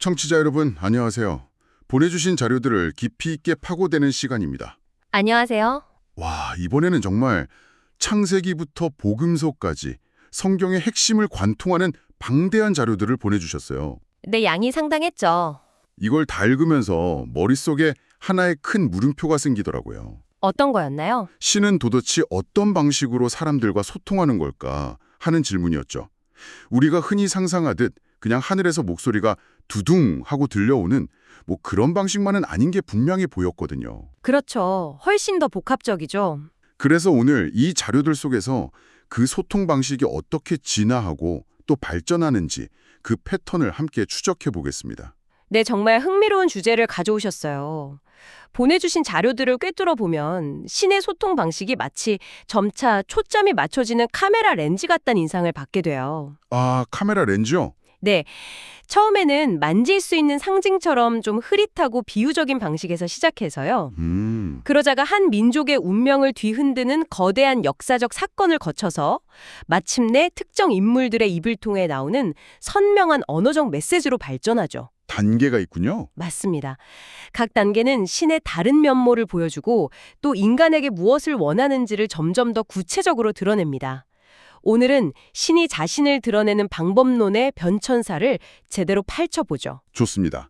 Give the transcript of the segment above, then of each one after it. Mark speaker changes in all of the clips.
Speaker 1: 청취자 여러분, 안녕하세요. 보내주신 자료들을 깊이 있게 파고드는 시간입니다.
Speaker 2: 안녕하세요.
Speaker 1: 와, 이번에는 정말 창세기부터 복음서까지 성경의 핵심을 관통하는 방대한 자료들을 보내주셨어요.
Speaker 2: 내 양이 상당했죠.
Speaker 1: 이걸 다 읽으면서 머릿속에 하나의 큰 물음표가 생기더라고요.
Speaker 2: 어떤 거였나요?
Speaker 1: 신은 도대체 어떤 방식으로 사람들과 소통하는 걸까 하는 질문이었죠. 우리가 흔히 상상하듯 그냥 하늘에서 목소리가 두둥 하고 들려오는 그런 방식만은 아닌 게 분명히 보였거든요.
Speaker 2: 그렇죠. 훨씬 더 복합적이죠.
Speaker 1: 그래서 오늘 이 자료들 속에서 그 소통 방식이 어떻게 진화하고 또 발전하는지 그 패턴을 함께 추적해 보겠습니다.
Speaker 2: 네, 정말 흥미로운 주제를 가져오셨어요. 보내주신 자료들을 꿰뚫어 보면 신의 소통 방식이 마치 점차 초점이 맞춰지는 카메라 렌즈 같다는 인상을 받게 돼요.
Speaker 1: 아, 카메라 렌즈요?
Speaker 2: 네, 처음에는 만질 수 있는 상징처럼 좀 흐릿하고 비유적인 방식에서 시작해서요. 그러다가 한 민족의 운명을 뒤흔드는 거대한 역사적 사건을 거쳐서 마침내 특정 인물들의 입을 통해 나오는 선명한 언어적 메시지로 발전하죠.
Speaker 1: 단계가 있군요.
Speaker 2: 맞습니다. 각 단계는 신의 다른 면모를 보여주고 또 인간에게 무엇을 원하는지를 점점 더 구체적으로 드러냅니다. 오늘은 신이 자신을 드러내는 방법론의 변천사를 제대로 펼쳐보죠.
Speaker 1: 좋습니다.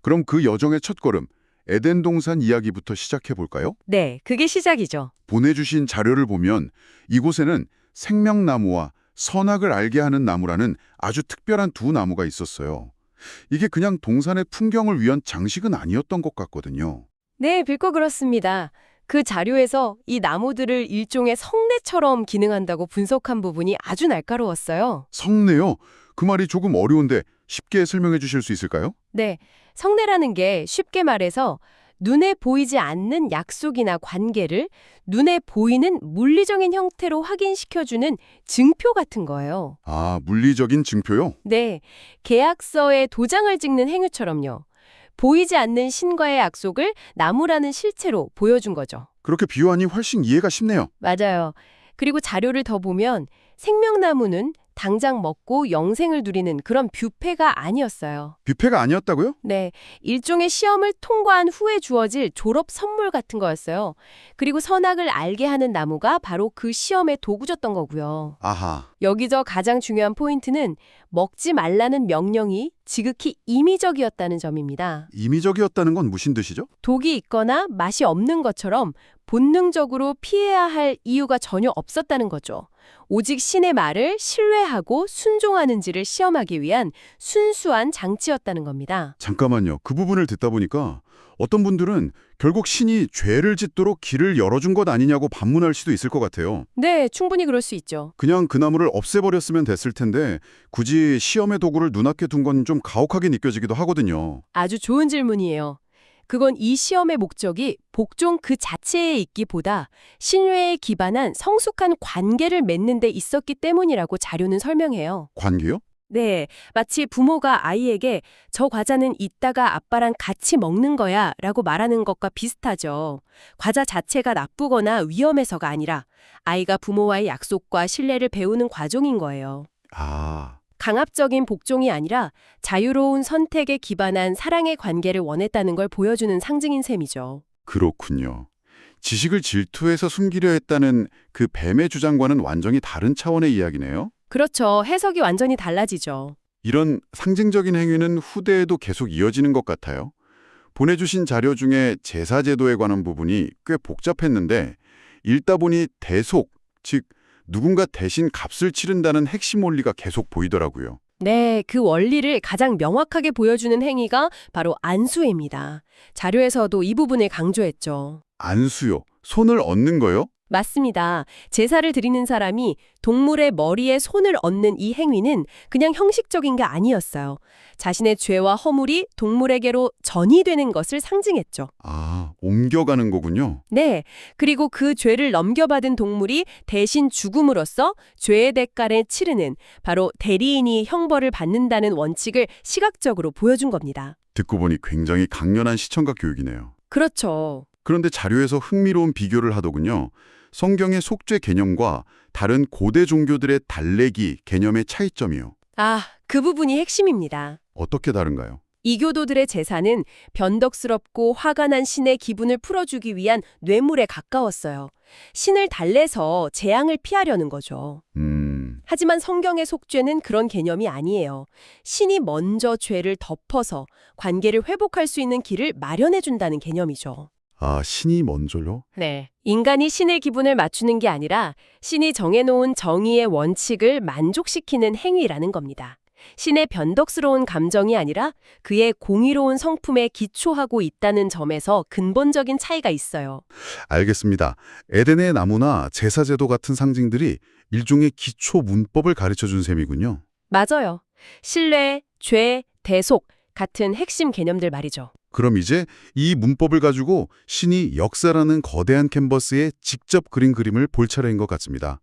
Speaker 1: 그럼 그 여정의 첫걸음, 에덴 동산 이야기부터 시작해 볼까요?
Speaker 2: 네, 그게 시작이죠.
Speaker 1: 보내주신 자료를 보면 이곳에는 생명나무와 선악을 알게 하는 나무라는 아주 특별한 두 나무가 있었어요. 이게 그냥 동산의 풍경을 위한 장식은 아니었던 것 같거든요.
Speaker 2: 네, 빌고 그렇습니다. 그 자료에서 이 나무들을 일종의 성례처럼 기능한다고 분석한 부분이 아주 날카로웠어요.
Speaker 1: 성례요? 그 말이 조금 어려운데 쉽게 설명해 주실 수 있을까요?
Speaker 2: 네, 성례라는 게 쉽게 말해서 눈에 보이지 않는 약속이나 관계를 눈에 보이는 물리적인 형태로 확인시켜주는 증표 같은 거예요.
Speaker 1: 아, 물리적인 증표요?
Speaker 2: 네, 계약서에 도장을 찍는 행위처럼요. 보이지 않는 신과의 약속을 나무라는 실체로 보여준 거죠.
Speaker 1: 그렇게 비유하니 훨씬 이해가 쉽네요.
Speaker 2: 맞아요. 그리고 자료를 더 보면 생명나무는 당장 먹고 영생을 누리는 그런 뷔페가 아니었어요.
Speaker 1: 뷔페가 아니었다고요?
Speaker 2: 네, 일종의 시험을 통과한 후에 주어질 졸업 선물 같은 거였어요. 그리고 선악을 알게 하는 나무가 바로 그 시험의 도구였던 거고요.
Speaker 1: 아하.
Speaker 2: 여기서 가장 중요한 포인트는 먹지 말라는 명령이 지극히 임의적이었다는 점입니다.
Speaker 1: 임의적이었다는 건 무슨 뜻이죠?
Speaker 2: 독이 있거나 맛이 없는 것처럼 본능적으로 피해야 할 이유가 전혀 없었다는 거죠. 오직 신의 말을 신뢰하고 순종하는지를 시험하기 위한 순수한 장치였다는 겁니다.
Speaker 1: 잠깐만요. 그 부분을 듣다 보니까 어떤 분들은 결국 신이 죄를 짓도록 길을 열어준 것 아니냐고 반문할 수도 있을 것 같아요.
Speaker 2: 네, 충분히 그럴 수 있죠.
Speaker 1: 그냥 그 나무를 없애버렸으면 됐을 텐데 굳이 시험의 도구를 눈앞에 둔 건 좀 가혹하게 느껴지기도 하거든요.
Speaker 2: 아주 좋은 질문이에요. 그건 이 시험의 목적이 복종 그 자체에 있기보다 신뢰에 기반한 성숙한 관계를 맺는 데 있었기 때문이라고 자료는 설명해요.
Speaker 1: 관계요?
Speaker 2: 네, 마치 부모가 아이에게 저 과자는 이따가 아빠랑 같이 먹는 거야 라고 말하는 것과 비슷하죠. 과자 자체가 나쁘거나 위험해서가 아니라 아이가 부모와의 약속과 신뢰를 배우는 과정인 거예요.
Speaker 1: 아,
Speaker 2: 강압적인 복종이 아니라 자유로운 선택에 기반한 사랑의 관계를 원했다는 걸 보여주는 상징인 셈이죠.
Speaker 1: 그렇군요. 지식을 질투해서 숨기려 했다는 그 뱀의 주장과는 완전히 다른 차원의 이야기네요.
Speaker 2: 그렇죠. 해석이 완전히 달라지죠.
Speaker 1: 이런 상징적인 행위는 후대에도 계속 이어지는 것 같아요. 보내주신 자료 중에 제사제도에 관한 부분이 꽤 복잡했는데 읽다 보니 대속, 즉 누군가 대신 값을 치른다는 핵심 원리가 계속 보이더라고요.
Speaker 2: 네, 그 원리를 가장 명확하게 보여주는 행위가 바로 안수입니다. 자료에서도 이 부분을 강조했죠.
Speaker 1: 안수요. 손을 얹는 거요?
Speaker 2: 맞습니다. 제사를 드리는 사람이 동물의 머리에 손을 얹는 이 행위는 그냥 형식적인 게 아니었어요. 자신의 죄와 허물이 동물에게로 전이되는 것을 상징했죠.
Speaker 1: 아, 옮겨가는 거군요.
Speaker 2: 네, 그리고 그 죄를 넘겨받은 동물이 대신 죽음으로써 죄의 대가를 치르는 바로 대리인이 형벌을 받는다는 원칙을 시각적으로 보여준 겁니다.
Speaker 1: 듣고 보니 굉장히 강렬한 시청각 교육이네요.
Speaker 2: 그렇죠.
Speaker 1: 그런데 자료에서 흥미로운 비교를 하더군요. 성경의 속죄 개념과 다른 고대 종교들의 달래기 개념의 차이점이요.
Speaker 2: 아, 그 부분이 핵심입니다.
Speaker 1: 어떻게 다른가요?
Speaker 2: 이교도들의 제사는 변덕스럽고 화가 난 신의 기분을 풀어주기 위한 뇌물에 가까웠어요. 신을 달래서 재앙을 피하려는 거죠. 하지만 성경의 속죄는 그런 개념이 아니에요. 신이 먼저 죄를 덮어서 관계를 회복할 수 있는 길을 마련해 준다는 개념이죠.
Speaker 1: 아, 신이 먼저요?
Speaker 2: 네. 인간이 신의 기분을 맞추는 게 아니라 신이 정해놓은 정의의 원칙을 만족시키는 행위라는 겁니다. 신의 변덕스러운 감정이 아니라 그의 공의로운 성품에 기초하고 있다는 점에서 근본적인 차이가 있어요.
Speaker 1: 알겠습니다. 에덴의 나무나 제사제도 같은 상징들이 일종의 기초 문법을 가르쳐준 셈이군요.
Speaker 2: 맞아요. 신뢰, 죄, 대속 같은 핵심 개념들 말이죠.
Speaker 1: 그럼 이제 이 문법을 가지고 신이 역사라는 거대한 캔버스에 직접 그린 그림을 볼 차례인 것 같습니다.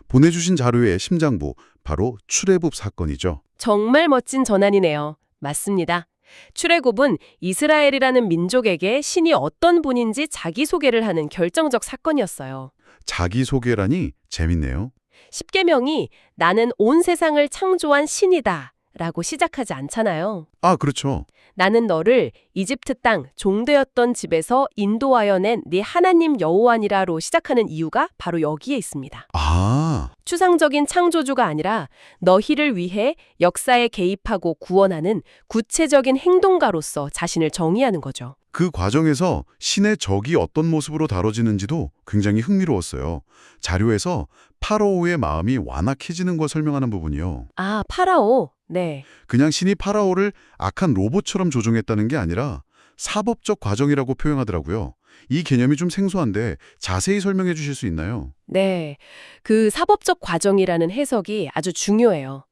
Speaker 1: 보내주신 자료의 심장부, 바로 출애굽 사건이죠.
Speaker 2: 정말 멋진 전환이네요. 맞습니다. 출애굽은 이스라엘이라는 민족에게 신이 어떤 분인지 자기소개를 하는 결정적 사건이었어요.
Speaker 1: 자기소개라니 재밌네요.
Speaker 2: 십계명이 나는 온 세상을 창조한 신이다 라고 시작하지 않잖아요.
Speaker 1: 아, 그렇죠.
Speaker 2: 나는 너를 이집트 땅 종되었던 집에서 인도하여 낸 네 하나님 여호와니라로 시작하는 이유가 바로 여기에 있습니다.
Speaker 1: 아,
Speaker 2: 추상적인 창조주가 아니라 너희를 위해 역사에 개입하고 구원하는 구체적인 행동가로서 자신을 정의하는 거죠.
Speaker 1: 그 과정에서 신의 적이 어떤 모습으로 다뤄지는지도 굉장히 흥미로웠어요. 자료에서 파라오의 마음이 완악해지는 걸 설명하는 부분이요.
Speaker 2: 아, 파라오. 네.
Speaker 1: 그냥 신이 파라오를 악한 로봇처럼 조종했다는 게 아니라 사법적 과정이라고 표현하더라고요. 이 개념이 좀 생소한데 자세히 설명해 주실 수 있나요?
Speaker 2: 네. 그 사법적 과정이라는 해석이 아주 중요해요.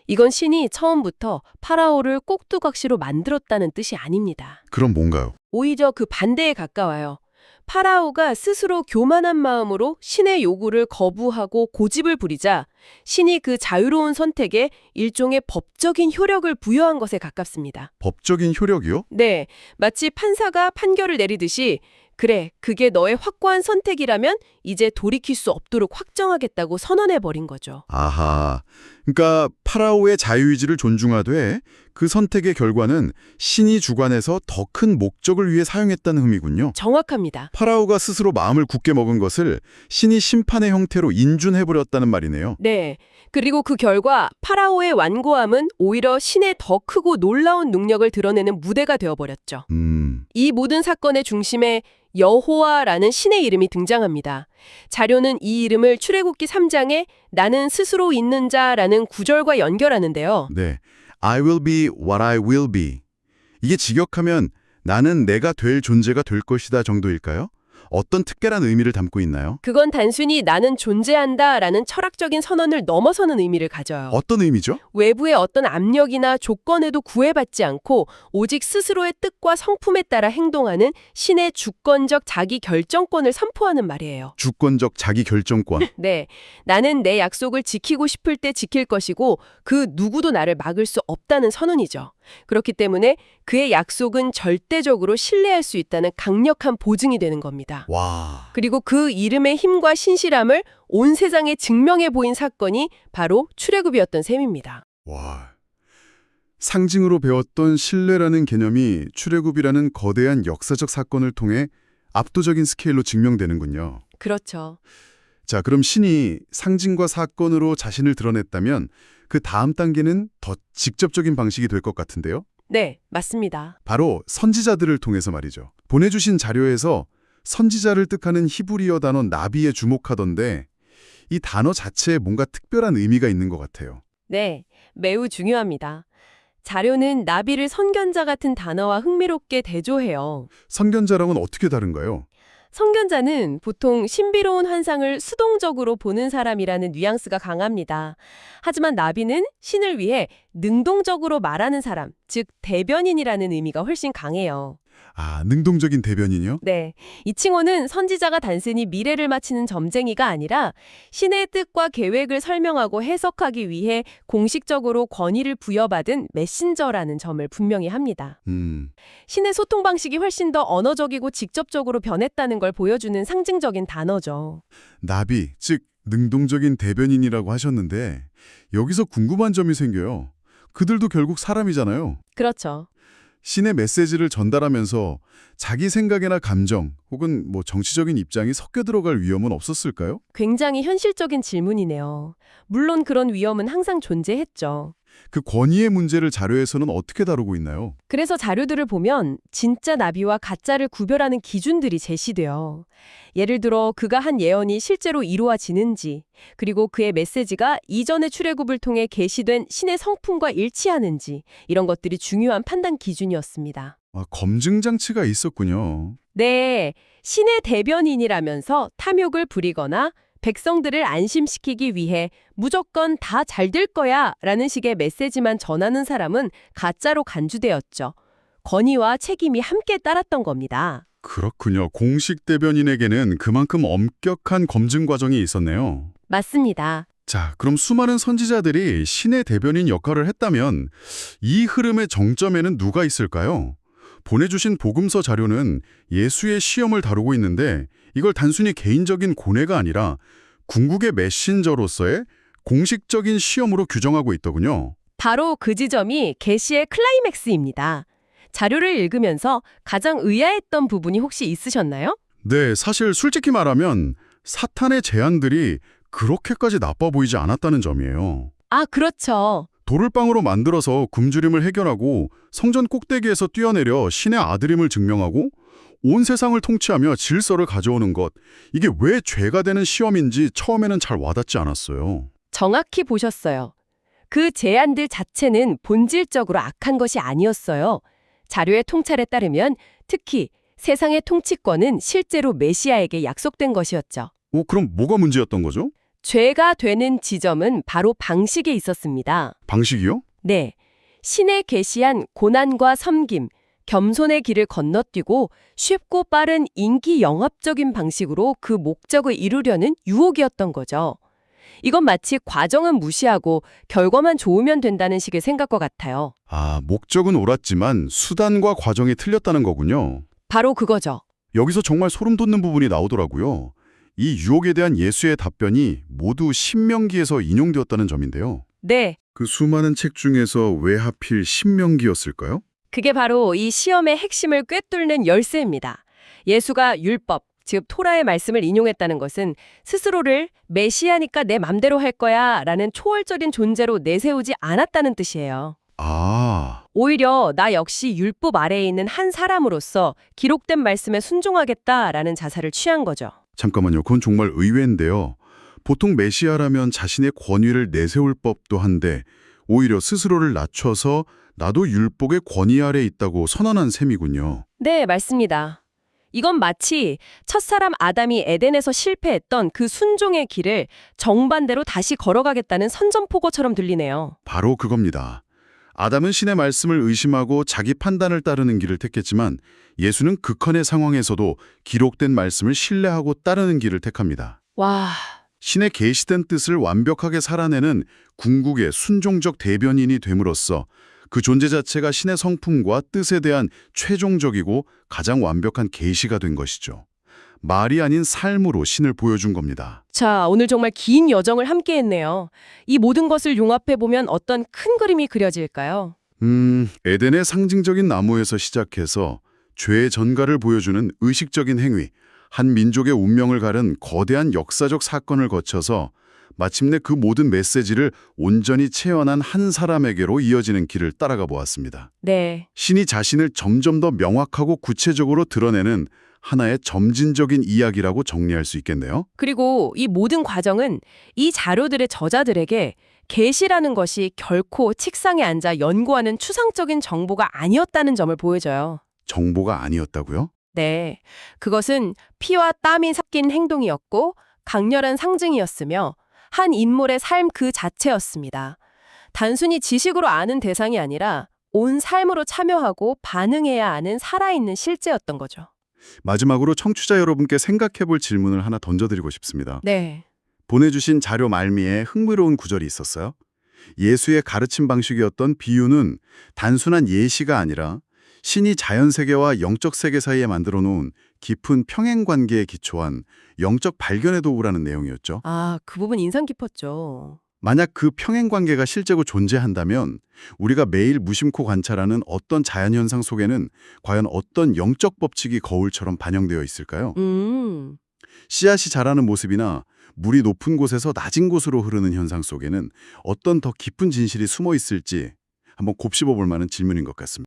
Speaker 2: 이건 신이 처음부터 파라오를 꼭두각시로 만들었다는 뜻이 아닙니다.
Speaker 1: 그럼 뭔가요?
Speaker 2: 오히려 그 반대에 가까워요. 파라오가 스스로 교만한 마음으로 신의 요구를 거부하고 고집을 부리자 신이 그 자유로운 선택에 일종의 법적인 효력을 부여한 것에 가깝습니다.
Speaker 1: 법적인 효력이요?
Speaker 2: 네, 마치 판사가 판결을 내리듯이 그래, 그게 너의 확고한 선택이라면 이제 돌이킬 수 없도록 확정하겠다고 선언해버린 거죠.
Speaker 1: 아하, 그러니까 파라오의 자유의지를 존중하되 그 선택의 결과는 신이 주관해서 더 큰 목적을 위해 사용했다는 의미군요.
Speaker 2: 정확합니다.
Speaker 1: 파라오가 스스로 마음을 굳게 먹은 것을 신이 심판의 형태로 인준해버렸다는 말이네요.
Speaker 2: 네, 그리고 그 결과 파라오의 완고함은 오히려 신의 더 크고 놀라운 능력을 드러내는 무대가 되어버렸죠. 이 모든 사건의 중심에 여호와라는 신의 이름이 등장합니다. 자료는 이 이름을 출애굽기 3장에 나는 스스로 있는 자라는 구절과 연결하는데요.
Speaker 1: 네, I will be what I will be. 이게 직역하면 나는 내가 될 존재가 될 것이다 정도일까요? 어떤 특별한 의미를 담고 있나요?
Speaker 2: 그건 단순히 나는 존재한다라는 철학적인 선언을 넘어서는 의미를 가져요.
Speaker 1: 어떤 의미죠?
Speaker 2: 외부의 어떤 압력이나 조건에도 구애받지 않고 오직 스스로의 뜻과 성품에 따라 행동하는 신의 주권적 자기 결정권을 선포하는 말이에요.
Speaker 1: 주권적 자기 결정권.
Speaker 2: 네, 나는 내 약속을 지키고 싶을 때 지킬 것이고 그 누구도 나를 막을 수 없다는 선언이죠. 그렇기 때문에 그의 약속은 절대적으로 신뢰할 수 있다는 강력한 보증이 되는 겁니다.
Speaker 1: 와.
Speaker 2: 그리고 그 이름의 힘과 신실함을 온 세상에 증명해 보인 사건이 바로 출애굽이었던 셈입니다.
Speaker 1: 와. 상징으로 배웠던 신뢰라는 개념이 출애굽이라는 거대한 역사적 사건을 통해 압도적인 스케일로 증명되는군요.
Speaker 2: 그렇죠.
Speaker 1: 자, 그럼 신이 상징과 사건으로 자신을 드러냈다면 그 다음 단계는 더 직접적인 방식이 될 것 같은데요?
Speaker 2: 네, 맞습니다.
Speaker 1: 바로 선지자들을 통해서 말이죠. 보내주신 자료에서 선지자를 뜻하는 히브리어 단어 나비에 주목하던데 이 단어 자체에 뭔가 특별한 의미가 있는 것 같아요.
Speaker 2: 네, 매우 중요합니다. 자료는 나비를 선견자 같은 단어와 흥미롭게 대조해요.
Speaker 1: 선견자랑은 어떻게 다른가요?
Speaker 2: 선견자는 보통 신비로운 환상을 수동적으로 보는 사람이라는 뉘앙스가 강합니다. 하지만 나비는 신을 위해 능동적으로 말하는 사람, 즉 대변인이라는 의미가 훨씬 강해요.
Speaker 1: 아, 능동적인 대변인이요?
Speaker 2: 네, 이 칭호는 선지자가 단순히 미래를 맞히는 점쟁이가 아니라 신의 뜻과 계획을 설명하고 해석하기 위해 공식적으로 권위를 부여받은 메신저라는 점을 분명히 합니다. 신의 소통 방식이 훨씬 더 언어적이고 직접적으로 변했다는 걸 보여주는 상징적인 단어죠.
Speaker 1: 나비, 즉 능동적인 대변인이라고 하셨는데 여기서 궁금한 점이 생겨요. 그들도 결국 사람이잖아요.
Speaker 2: 그렇죠.
Speaker 3: 신의 메시지를 전달하면서 자기 생각이나 감정 혹은 정치적인 입장이 섞여 들어갈 위험은 없었을까요?
Speaker 2: 굉장히 현실적인 질문이네요. 물론 그런 위험은 항상 존재했죠.
Speaker 3: 그 권위의 문제를 자료에서는 어떻게 다루고 있나요?
Speaker 2: 그래서 자료들을 보면 진짜 나비와 가짜를 구별하는 기준들이 제시돼요. 예를 들어 그가 한 예언이 실제로 이루어지는지, 그리고 그의 메시지가 이전의 출애굽을 통해 계시된 신의 성품과 일치하는지, 이런 것들이 중요한 판단 기준이었습니다.
Speaker 3: 검증 장치가 있었군요.
Speaker 2: 네, 신의 대변인이라면서 탐욕을 부리거나 백성들을 안심시키기 위해 무조건 다 잘 될 거야 라는 식의 메시지만 전하는 사람은 가짜로 간주되었죠. 권위와 책임이 함께 따랐던 겁니다.
Speaker 3: 그렇군요. 공식 대변인에게는 그만큼 엄격한 검증 과정이 있었네요.
Speaker 2: 맞습니다.
Speaker 3: 자, 그럼 수많은 선지자들이 신의 대변인 역할을 했다면 이 흐름의 정점에는 누가 있을까요? 보내주신 복음서 자료는 예수의 시험을 다루고 있는데 이걸 단순히 개인적인 고뇌가 아니라 궁극의 메신저로서의 공식적인 시험으로 규정하고 있더군요.
Speaker 2: 바로 그 지점이 계시의 클라이맥스입니다. 자료를 읽으면서 가장 의아했던 부분이 혹시 있으셨나요?
Speaker 3: 네, 사실 솔직히 말하면 사탄의 제안들이 그렇게까지 나빠 보이지 않았다는 점이에요.
Speaker 2: 아, 그렇죠.
Speaker 3: 돌을 빵으로 만들어서 굶주림을 해결하고 성전 꼭대기에서 뛰어내려 신의 아들임을 증명하고 온 세상을 통치하며 질서를 가져오는 것, 이게 왜 죄가 되는 시험인지 처음에는 잘 와닿지 않았어요.
Speaker 2: 정확히 보셨어요. 그 제안들 자체는 본질적으로 악한 것이 아니었어요. 자료의 통찰에 따르면 특히 세상의 통치권은 실제로 메시아에게 약속된 것이었죠.
Speaker 3: 그럼 뭐가 문제였던 거죠?
Speaker 2: 죄가 되는 지점은 바로 방식에 있었습니다.
Speaker 3: 방식이요?
Speaker 2: 네, 신의 계시한 고난과 섬김, 겸손의 길을 건너뛰고 쉽고 빠른 인기 영합적인 방식으로 그 목적을 이루려는 유혹이었던 거죠. 이건 마치 과정은 무시하고 결과만 좋으면 된다는 식의 생각과 같아요.
Speaker 3: 목적은 옳았지만 수단과 과정이 틀렸다는 거군요.
Speaker 2: 바로 그거죠.
Speaker 3: 여기서 정말 소름 돋는 부분이 나오더라고요. 이 유혹에 대한 예수의 답변이 모두 신명기에서 인용되었다는 점인데요.
Speaker 2: 네,
Speaker 3: 그 수많은 책 중에서 왜 하필 신명기였을까요?
Speaker 2: 그게 바로 이 시험의 핵심을 꿰뚫는 열쇠입니다. 예수가 율법, 즉 토라의 말씀을 인용했다는 것은 스스로를 메시아니까 내 맘대로 할 거야 라는 초월적인 존재로 내세우지 않았다는 뜻이에요. 오히려 나 역시 율법 아래에 있는 한 사람으로서 기록된 말씀에 순종하겠다라는 자세를 취한 거죠.
Speaker 3: 잠깐만요. 그건 정말 의외인데요. 보통 메시아라면 자신의 권위를 내세울 법도 한데 오히려 스스로를 낮춰서 나도 율법의 권위 아래 있다고 선언한 셈이군요.
Speaker 2: 네, 맞습니다. 이건 마치 첫사람 아담이 에덴에서 실패했던 그 순종의 길을 정반대로 다시 걸어가겠다는 선전포고처럼 들리네요.
Speaker 3: 바로 그겁니다. 아담은 신의 말씀을 의심하고 자기 판단을 따르는 길을 택했지만 예수는 극한의 상황에서도 기록된 말씀을 신뢰하고 따르는 길을 택합니다.
Speaker 2: 와,
Speaker 3: 신의 계시된 뜻을 완벽하게 살아내는 궁극의 순종적 대변인이 됨으로써 그 존재 자체가 신의 성품과 뜻에 대한 최종적이고 가장 완벽한 계시가 된 것이죠. 말이 아닌 삶으로 신을 보여준 겁니다.
Speaker 2: 자, 오늘 정말 긴 여정을 함께 했네요. 이 모든 것을 용합해보면 어떤 큰 그림이 그려질까요?
Speaker 3: 에덴의 상징적인 나무에서 시작해서 죄의 전가를 보여주는 의식적인 행위, 한 민족의 운명을 가른 거대한 역사적 사건을 거쳐서 마침내 그 모든 메시지를 온전히 체현한 한 사람에게로 이어지는 길을 따라가 보았습니다.
Speaker 2: 네,
Speaker 3: 신이 자신을 점점 더 명확하고 구체적으로 드러내는 하나의 점진적인 이야기라고 정리할 수 있겠네요.
Speaker 2: 그리고 이 모든 과정은 이 자료들의 저자들에게 계시라는 것이 결코 책상에 앉아 연구하는 추상적인 정보가 아니었다는 점을 보여줘요.
Speaker 3: 정보가 아니었다고요?
Speaker 2: 네, 그것은 피와 땀이 섞인 행동이었고 강렬한 상징이었으며 한 인물의 삶 그 자체였습니다. 단순히 지식으로 아는 대상이 아니라 온 삶으로 참여하고 반응해야 하는 살아있는 실제였던 거죠.
Speaker 3: 마지막으로 청취자 여러분께 생각해 볼 질문을 하나 던져드리고 싶습니다.
Speaker 2: 네.
Speaker 3: 보내주신 자료 말미에 흥미로운 구절이 있었어요. 예수의 가르침 방식이었던 비유는 단순한 예시가 아니라 신이 자연세계와 영적 세계 사이에 만들어 놓은 깊은 평행관계에 기초한 영적 발견의 도구라는 내용이었죠.
Speaker 2: 아, 그 부분 인상 깊었죠.
Speaker 3: 만약 그 평행관계가 실제로 존재한다면 우리가 매일 무심코 관찰하는 어떤 자연현상 속에는 과연 어떤 영적 법칙이 거울처럼 반영되어 있을까요? 씨앗이 자라는 모습이나 물이 높은 곳에서 낮은 곳으로 흐르는 현상 속에는 어떤 더 깊은 진실이 숨어 있을지 한번 곱씹어 볼 만한 질문인 것 같습니다.